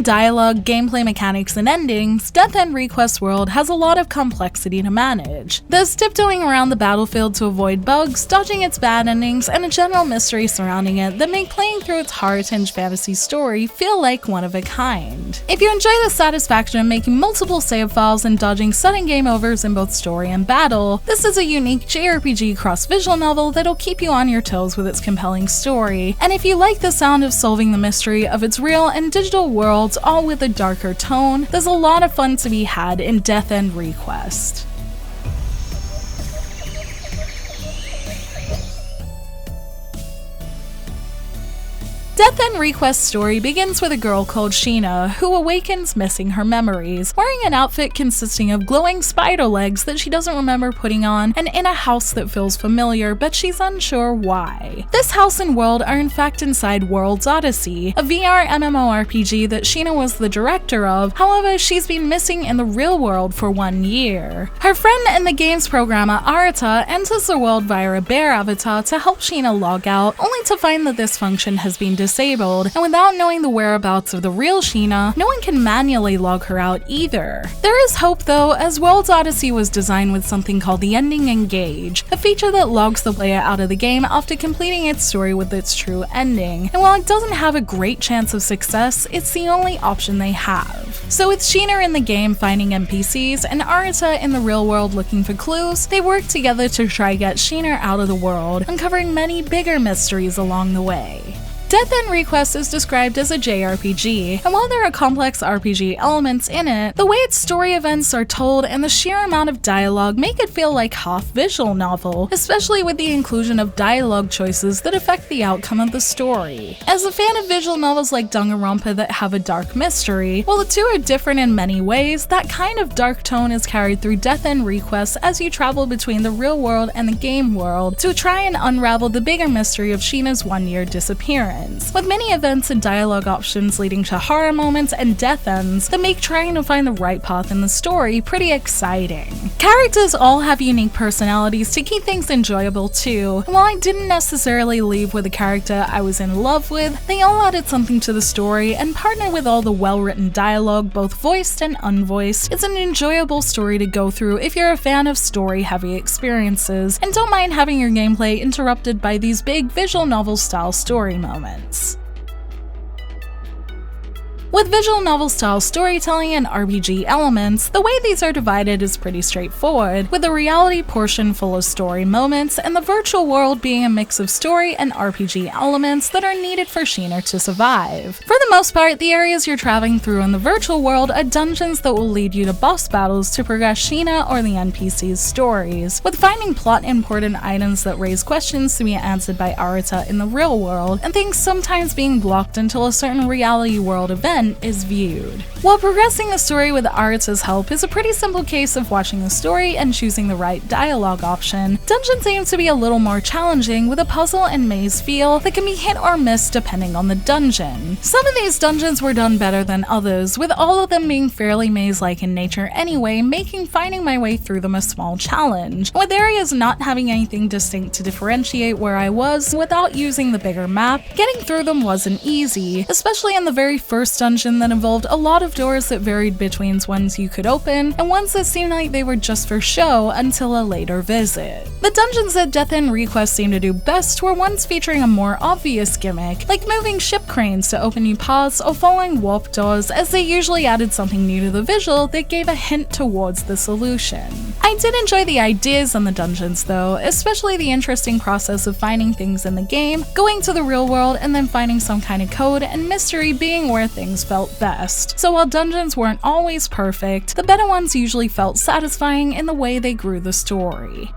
in dialogue, gameplay mechanics, and endings, Death End Request World has a lot of complexity to manage. There's tiptoeing around the battlefield to avoid bugs, dodging its bad endings, and a general mystery surrounding it that make playing through its horror-tinged fantasy story feel like one of a kind. If you enjoy the satisfaction of making multiple save files and dodging sudden game overs in both story and battle, this is a unique JRPG cross-visual novel that'll keep you on your toes with its compelling story. And if you like the sound of solving the mystery of its real and digital worlds all with a darker tone, there's a lot of fun to be had in Death End Request. Death End Request's story begins with a girl called Sheena, who awakens missing her memories, wearing an outfit consisting of glowing spider legs that she doesn't remember putting on, and in a house that feels familiar, but she's unsure why. This house and world are in fact inside World's Odyssey, a VR MMORPG that Sheena was the director of. However, she's been missing in the real world for 1 year. Her friend and the game's programmer Arata enters the world via a bear avatar to help Sheena log out, only to find that this function has been disabled, and without knowing the whereabouts of the real Sheena, no one can manually log her out either. There is hope though, as World's Odyssey was designed with something called the ending engage, a feature that logs the player out of the game after completing its story with its true ending, and while it doesn't have a great chance of success, it's the only option they have. So with Sheena in the game finding NPCs and Arata in the real world looking for clues, they work together to try get Sheena out of the world, uncovering many bigger mysteries along the way. Death End Request is described as a JRPG, and while there are complex RPG elements in it, the way its story events are told and the sheer amount of dialogue make it feel like half visual novel, especially with the inclusion of dialogue choices that affect the outcome of the story. As a fan of visual novels like Danganronpa that have a dark mystery, while the two are different in many ways, that kind of dark tone is carried through Death End Request as you travel between the real world and the game world to try and unravel the bigger mystery of Sheena's 1-year disappearance, with many events and dialogue options leading to horror moments and death ends that make trying to find the right path in the story pretty exciting. Characters all have unique personalities to keep things enjoyable too, and while I didn't necessarily leave with a character I was in love with, they all added something to the story, and partnered with all the well-written dialogue, both voiced and unvoiced, it's an enjoyable story to go through if you're a fan of story-heavy experiences, and don't mind having your gameplay interrupted by these big visual novel-style story moments. With visual novel-style storytelling and RPG elements, the way these are divided is pretty straightforward, with the reality portion full of story moments, and the virtual world being a mix of story and RPG elements that are needed for Sheena to survive. For the most part, the areas you're traveling through in the virtual world are dungeons that will lead you to boss battles to progress Sheena or the NPC's stories, with finding plot-important items that raise questions to be answered by Arata in the real world, and things sometimes being blocked until a certain reality world event is viewed. While progressing the story with Arata's help is a pretty simple case of watching the story and choosing the right dialogue option, dungeons aim to be a little more challenging with a puzzle and maze feel that can be hit or miss depending on the dungeon. Some of these dungeons were done better than others, with all of them being fairly maze-like in nature anyway, making finding my way through them a small challenge. With areas not having anything distinct to differentiate where I was without using the bigger map, getting through them wasn't easy, especially in the very first dungeon that involved a lot of doors that varied between ones you could open and ones that seemed like they were just for show until a later visit. The dungeons that Death End Request seemed to do best were ones featuring a more obvious gimmick, like moving ship cranes to open new paths or following warp doors, as they usually added something new to the visual that gave a hint towards the solution. I did enjoy the ideas in the dungeons though, especially the interesting process of finding things in the game, going to the real world and then finding some kind of code, and mystery being where things felt best. So while dungeons weren't always perfect, the better ones usually felt satisfying in the way they grew the story.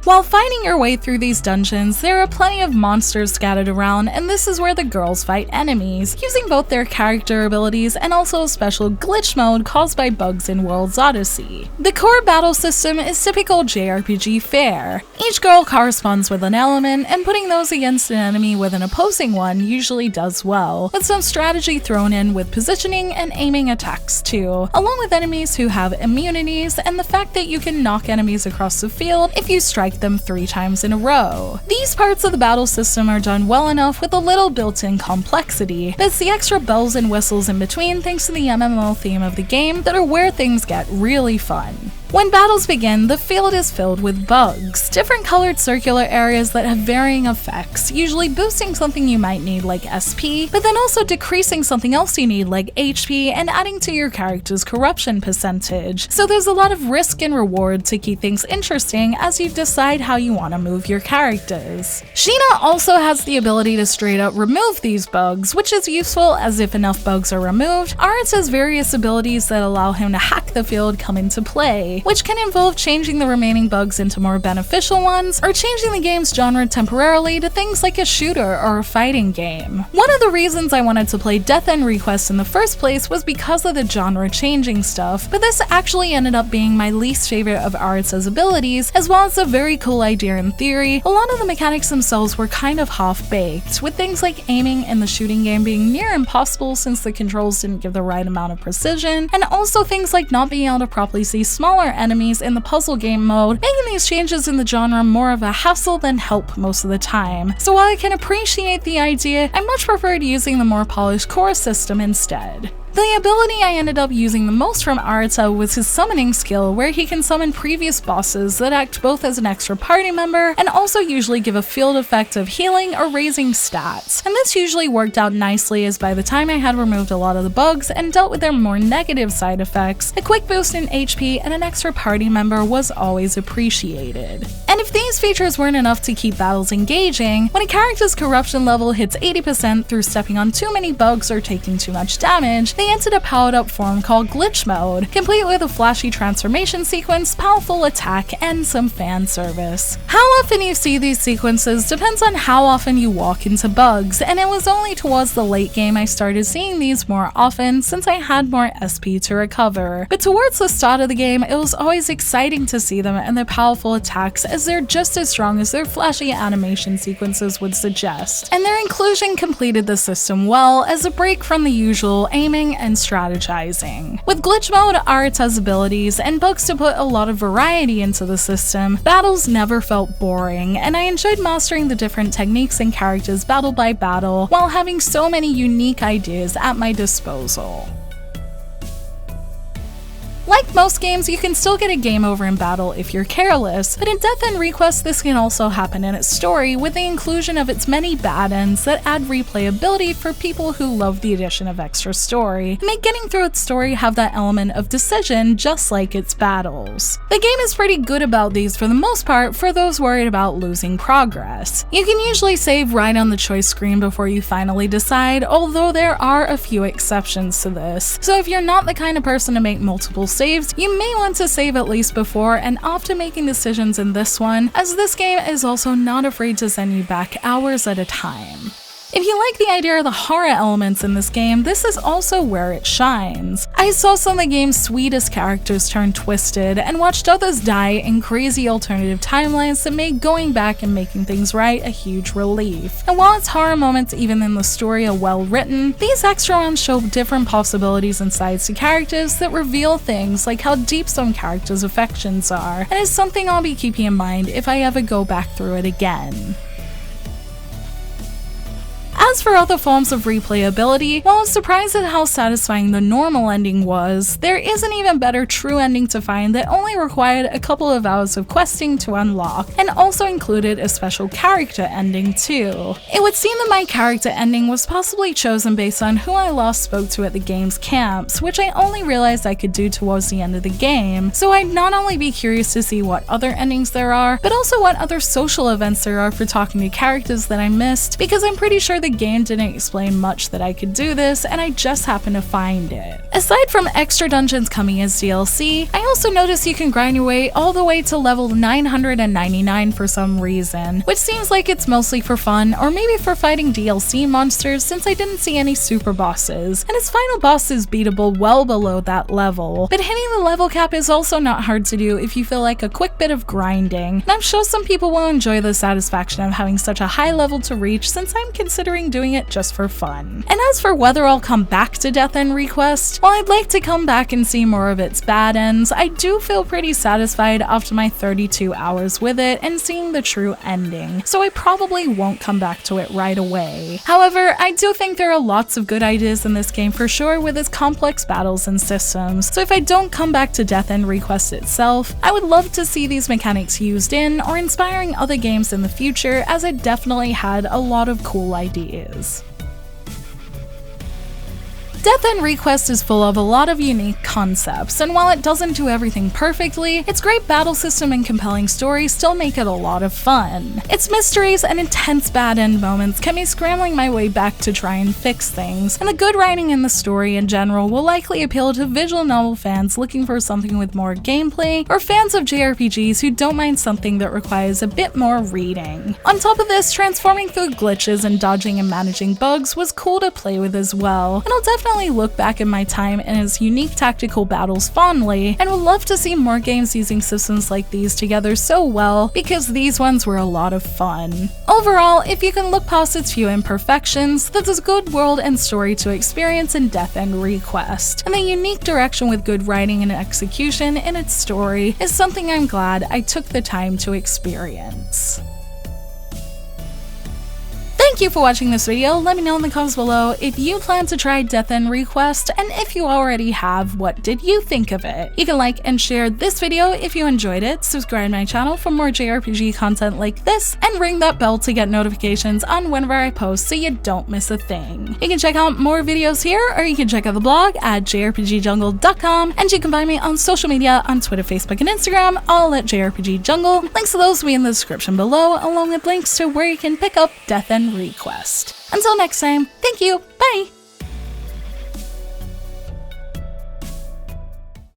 While finding your way through these dungeons, there are plenty of monsters scattered around, and this is where the girls fight enemies, using both their character abilities and also a special glitch mode caused by bugs in World's Odyssey. The core battle system is typical JRPG fare. Each girl corresponds with an element, and putting those against an enemy with an opposing one usually does well, with some strategy thrown in with positioning and aiming attacks too, along with enemies who have immunities and the fact that you can knock enemies across the field if you strike attack them 3 times in a row. These parts of the battle system are done well enough with a little built-in complexity, but it's the extra bells and whistles in between thanks to the MMO theme of the game that are where things get really fun. When battles begin, the field is filled with bugs, different colored circular areas that have varying effects, usually boosting something you might need like SP, but then also decreasing something else you need like HP and adding to your character's corruption percentage. So there's a lot of risk and reward to keep things interesting as you decide how you want to move your characters. Sheena also has the ability to straight up remove these bugs, which is useful as if enough bugs are removed, Aritsa's various abilities that allow him to hack the field come into play, which can involve changing the remaining bugs into more beneficial ones, or changing the game's genre temporarily to things like a shooter or a fighting game. One of the reasons I wanted to play Death End Request in the first place was because of the genre changing stuff, but this actually ended up being my least favorite of Aritsa's abilities, as well as a very cool idea in theory. A lot of the mechanics themselves were kind of half-baked, with things like aiming in the shooting game being near impossible since the controls didn't give the right amount of precision, and also things like not being able to properly see smaller enemies in the puzzle game mode, making these changes in the genre more of a hassle than help most of the time. So while I can appreciate the idea, I much preferred using the more polished core system instead. The ability I ended up using the most from Aritsa was his summoning skill, where he can summon previous bosses that act both as an extra party member and also usually give a field effect of healing or raising stats. And this usually worked out nicely, as by the time I had removed a lot of the bugs and dealt with their more negative side effects, a quick boost in HP and an extra party member was always appreciated. And if these features weren't enough to keep battles engaging, when a character's corruption level hits 80% through stepping on too many bugs or taking too much damage, they entered a powered up form called Glitch Mode, complete with a flashy transformation sequence, powerful attack, and some fan service. How often you see these sequences depends on how often you walk into bugs, and it was only towards the late game I started seeing these more often since I had more SP to recover. But towards the start of the game, it was always exciting to see them and their powerful attacks, as they're just as strong as their flashy animation sequences would suggest. And their inclusion completed the system well as a break from the usual aiming and strategizing. With Glitch Mode, Aritsa's abilities, and bugs to put a lot of variety into the system, battles never felt boring, and I enjoyed mastering the different techniques and characters battle by battle while having so many unique ideas at my disposal. Like most games, you can still get a game over in battle if you're careless, but in Death End Request this can also happen in its story with the inclusion of its many bad ends that add replayability for people who love the addition of extra story, and make getting through its story have that element of decision just like its battles. The game is pretty good about these for the most part for those worried about losing progress. You can usually save right on the choice screen before you finally decide, although there are a few exceptions to this. So if you're not the kind of person to make multiple saves, you may want to save at least before and after making decisions in this one, as this game is also not afraid to send you back hours at a time. If you like the idea of the horror elements in this game, this is also where it shines. I saw some of the game's sweetest characters turn twisted, and watched others die in crazy alternative timelines that made going back and making things right a huge relief. And while its horror moments even in the story are well written, these extra ones show different possibilities and sides to characters that reveal things like how deep some characters' affections are, and is something I'll be keeping in mind if I ever go back through it again. As for other forms of replayability, while I was surprised at how satisfying the normal ending was, there is an even better true ending to find that only required a couple of hours of questing to unlock, and also included a special character ending too. It would seem that my character ending was possibly chosen based on who I last spoke to at the game's camps, which I only realized I could do towards the end of the game, so I'd not only be curious to see what other endings there are, but also what other social events there are for talking to characters that I missed, because I'm pretty sure the game didn't explain much that I could do this, and I just happened to find it. Aside from extra dungeons coming as DLC, I also noticed you can grind your way all the way to level 999 for some reason, which seems like it's mostly for fun, or maybe for fighting DLC monsters since I didn't see any super bosses, and its final boss is beatable well below that level. But hitting the level cap is also not hard to do if you feel like a quick bit of grinding, and I'm sure some people will enjoy the satisfaction of having such a high level to reach since I'm considering I'm doing it just for fun. And as for whether I'll come back to Death End Request, while I'd like to come back and see more of its bad ends, I do feel pretty satisfied after my 32 hours with it and seeing the true ending, so I probably won't come back to it right away. However, I do think there are lots of good ideas in this game for sure with its complex battles and systems, so if I don't come back to Death End Request itself, I would love to see these mechanics used in or inspiring other games in the future, as it definitely had a lot of cool ideas. Death End Request is full of a lot of unique concepts, and while it doesn't do everything perfectly, its great battle system and compelling story still make it a lot of fun. Its mysteries and intense bad end moments kept me scrambling my way back to try and fix things, and the good writing in the story in general will likely appeal to visual novel fans looking for something with more gameplay, or fans of JRPGs who don't mind something that requires a bit more reading. On top of this, transforming through glitches and dodging and managing bugs was cool to play with as well, and I'll definitely look back at my time in its unique tactical battles fondly, and would love to see more games using systems like these together so well, because these ones were a lot of fun. Overall, if you can look past its few imperfections, there's a good world and story to experience in Death End Request, and the unique direction with good writing and execution in its story is something I'm glad I took the time to experience. Thank you for watching this video. Let me know in the comments below if you plan to try Death End Request, and if you already have, what did you think of it? You can like and share this video if you enjoyed it, subscribe to my channel for more JRPG content like this, and ring that bell to get notifications on whenever I post so you don't miss a thing. You can check out more videos here, or you can check out the blog at jrpgjungle.com, and you can find me on social media on Twitter, Facebook, and Instagram, all at jrpgjungle. Links to those will be in the description below, along with links to where you can pick up Death End Request. Until next time, thank you, bye!